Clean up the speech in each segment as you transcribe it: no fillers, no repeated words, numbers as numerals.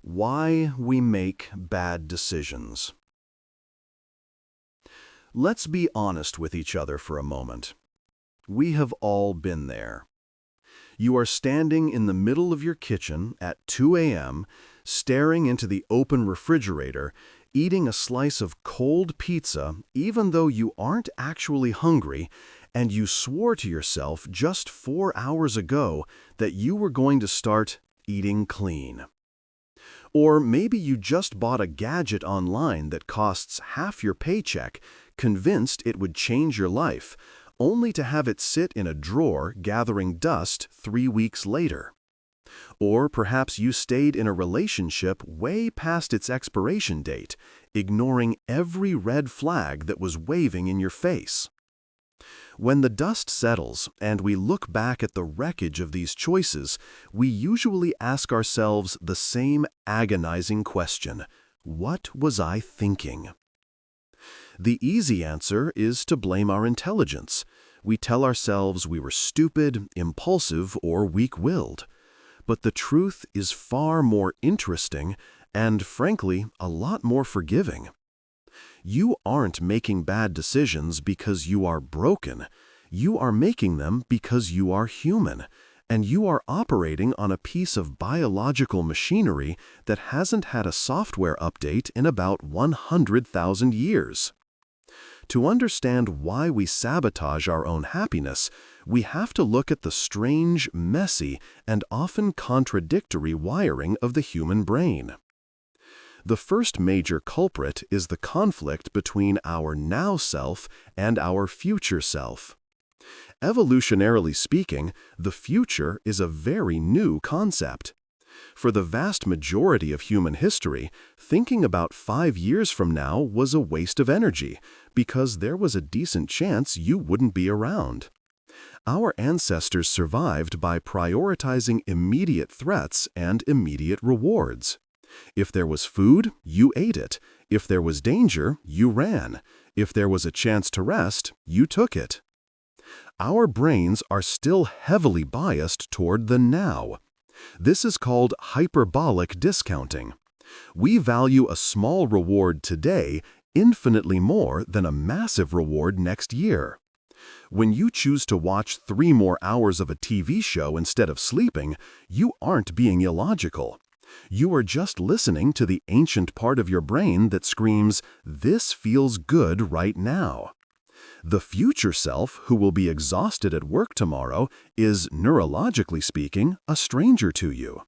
Why we make bad decisions. Let's be honest with each other for a moment. We have all been there. You are standing in the middle of your kitchen at 2 a.m., staring into the open refrigerator, eating a slice of cold pizza even though you aren't actually hungry, and you swore to yourself just 4 hours ago that you were going to start eating clean. Or maybe you just bought a gadget online that costs half your paycheck, convinced it would change your life, only to have it sit in a drawer gathering dust 3 weeks later. Or perhaps you stayed in a relationship way past its expiration date, ignoring every red flag that was waving in your face. When the dust settles and we look back at the wreckage of these choices, we usually ask ourselves the same agonizing question: what was I thinking? The easy answer is to blame our intelligence. We tell ourselves we were stupid, impulsive, or weak-willed. But the truth is far more interesting and, frankly, a lot more forgiving. You aren't making bad decisions because you are broken. You are making them because you are human, and you are operating on a piece of biological machinery that hasn't had a software update in about 100,000 years. To understand why we sabotage our own happiness, we have to look at the strange, messy, and often contradictory wiring of the human brain. The first major culprit is the conflict between our now self and our future self. Evolutionarily speaking, the future is a very new concept. For the vast majority of human history, thinking about 5 years from now was a waste of energy, because there was a decent chance you wouldn't be around. Our ancestors survived by prioritizing immediate threats and immediate rewards. If there was food, you ate it. If there was danger, you ran. If there was a chance to rest, you took it. Our brains are still heavily biased toward the now. This is called hyperbolic discounting. We value a small reward today infinitely more than a massive reward next year. When you choose to watch 3 more hours of a TV show instead of sleeping, you aren't being illogical. You are just listening to the ancient part of your brain that screams, "This feels good right now." The future self, who will be exhausted at work tomorrow, is, neurologically speaking, a stranger to you.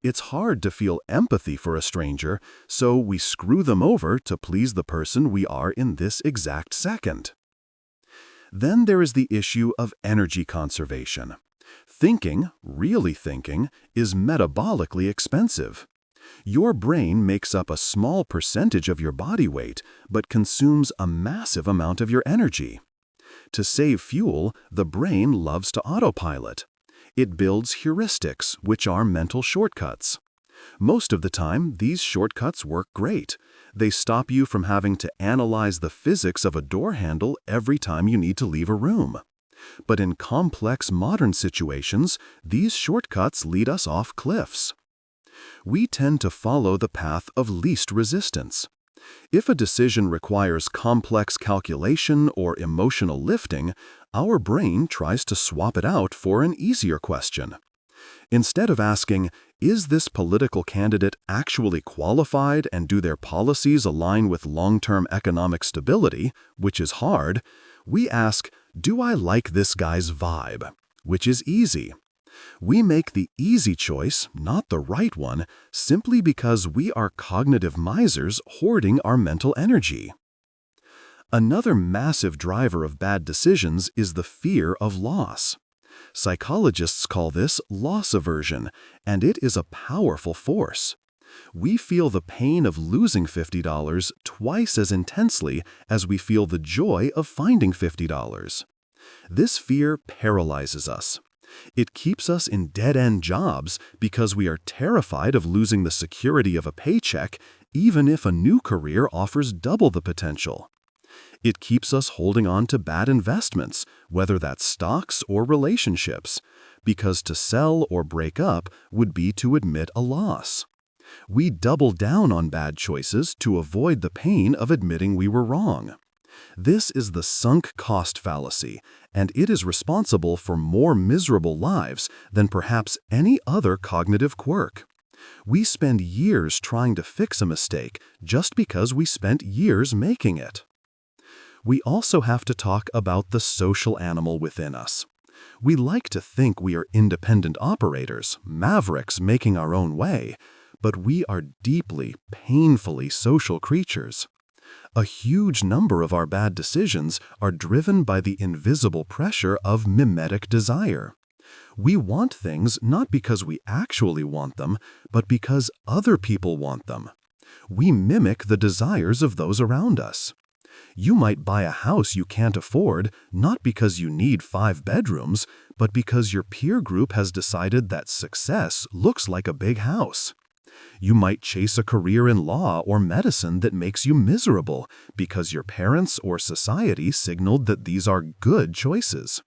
It's hard to feel empathy for a stranger, so we screw them over to please the person we are in this exact second. Then there is the issue of energy conservation. Thinking, really thinking, is metabolically expensive. Your brain makes up a small percentage of your body weight, but consumes a massive amount of your energy. To save fuel, the brain loves to autopilot. It builds heuristics, which are mental shortcuts. Most of the time, these shortcuts work great. They stop you from having to analyze the physics of a door handle every time you need to leave a room. But in complex modern situations, these shortcuts lead us off cliffs. We tend to follow the path of least resistance. If a decision requires complex calculation or emotional lifting, our brain tries to swap it out for an easier question. Instead of asking, "Is this political candidate actually qualified and do their policies align with long-term economic stability?" which is hard, we ask, "Do I like this guy's vibe?" which is easy. We make the easy choice, not the right one, simply because we are cognitive misers hoarding our mental energy. Another massive driver of bad decisions is the fear of loss. Psychologists call this loss aversion, and it is a powerful force. We feel the pain of losing $50 twice as intensely as we feel the joy of finding $50. This fear paralyzes us. It keeps us in dead-end jobs because we are terrified of losing the security of a paycheck, even if a new career offers double the potential. It keeps us holding on to bad investments, whether that's stocks or relationships, because to sell or break up would be to admit a loss. We double down on bad choices to avoid the pain of admitting we were wrong. This is the sunk cost fallacy, and it is responsible for more miserable lives than perhaps any other cognitive quirk. We spend years trying to fix a mistake just because we spent years making it. We also have to talk about the social animal within us. We like to think we are independent operators, mavericks making our own way, but we are deeply, painfully social creatures. A huge number of our bad decisions are driven by the invisible pressure of mimetic desire. We want things not because we actually want them, but because other people want them. We mimic the desires of those around us. You might buy a house you can't afford, not because you need 5 bedrooms, but because your peer group has decided that success looks like a big house. You might chase a career in law or medicine that makes you miserable because your parents or society signaled that these are good choices.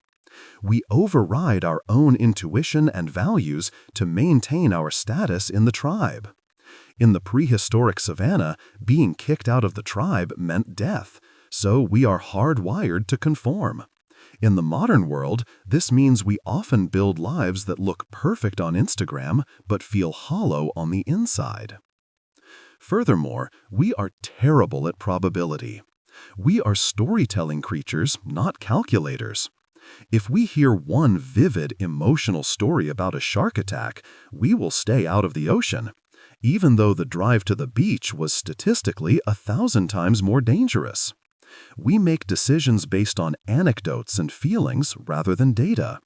We override our own intuition and values to maintain our status in the tribe. In the prehistoric savanna, being kicked out of the tribe meant death, so we are hardwired to conform. In the modern world, this means we often build lives that look perfect on Instagram but feel hollow on the inside. Furthermore, we are terrible at probability. We are storytelling creatures, not calculators. If we hear one vivid, emotional story about a shark attack, we will stay out of the ocean, even though the drive to the beach was statistically 1,000 times more dangerous. We make decisions based on anecdotes and feelings rather than data.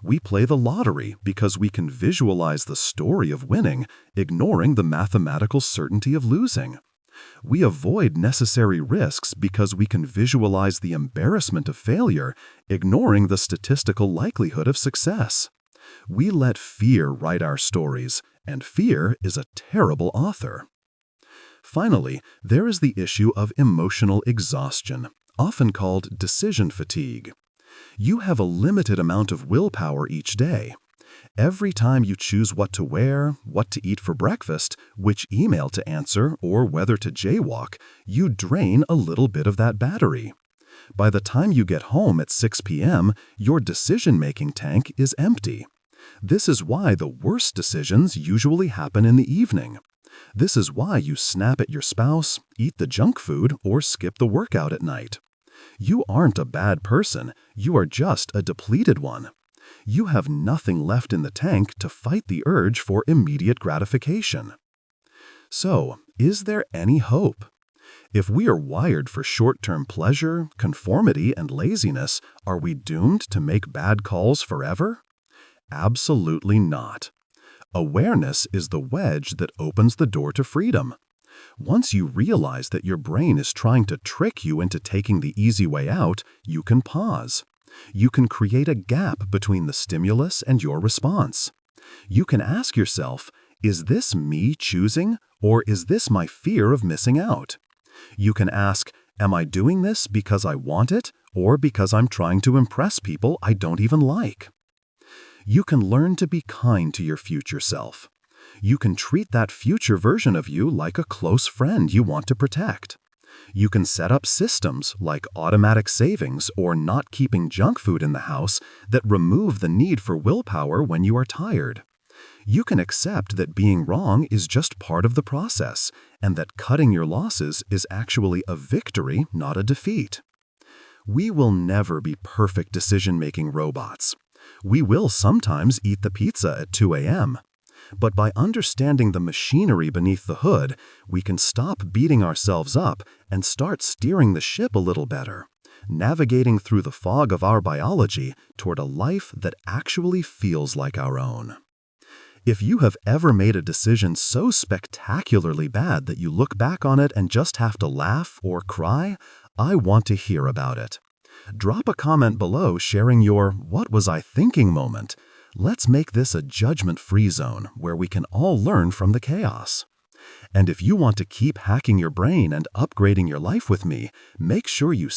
We play the lottery because we can visualize the story of winning, ignoring the mathematical certainty of losing. We avoid necessary risks because we can visualize the embarrassment of failure, ignoring the statistical likelihood of success. We let fear write our stories, and fear is a terrible author. Finally, there is the issue of emotional exhaustion, often called decision fatigue. You have a limited amount of willpower each day. Every time you choose what to wear, what to eat for breakfast, which email to answer, or whether to jaywalk, you drain a little bit of that battery. By the time you get home at 6 p.m., your decision-making tank is empty. This is why the worst decisions usually happen in the evening. This is why you snap at your spouse, eat the junk food, or skip the workout at night. You aren't a bad person, you are just a depleted one. You have nothing left in the tank to fight the urge for immediate gratification. So, is there any hope? If we are wired for short-term pleasure, conformity, and laziness, are we doomed to make bad calls forever? Absolutely not. Awareness is the wedge that opens the door to freedom. Once you realize that your brain is trying to trick you into taking the easy way out, you can pause. You can create a gap between the stimulus and your response. You can ask yourself, is this me choosing, or is this my fear of missing out? You can ask, am I doing this because I want it, or because I'm trying to impress people I don't even like? You can learn to be kind to your future self. You can treat that future version of you like a close friend you want to protect. You can set up systems like automatic savings or not keeping junk food in the house that remove the need for willpower when you are tired. You can accept that being wrong is just part of the process, and that cutting your losses is actually a victory, not a defeat. We will never be perfect decision-making robots. We will sometimes eat the pizza at 2 a.m. But by understanding the machinery beneath the hood, we can stop beating ourselves up and start steering the ship a little better, navigating through the fog of our biology toward a life that actually feels like our own. If you have ever made a decision so spectacularly bad that you look back on it and just have to laugh or cry, I want to hear about it. Drop a comment below sharing your "what was I thinking" moment. Let's make this a judgment-free zone where we can all learn from the chaos. And if you want to keep hacking your brain and upgrading your life with me, make sure you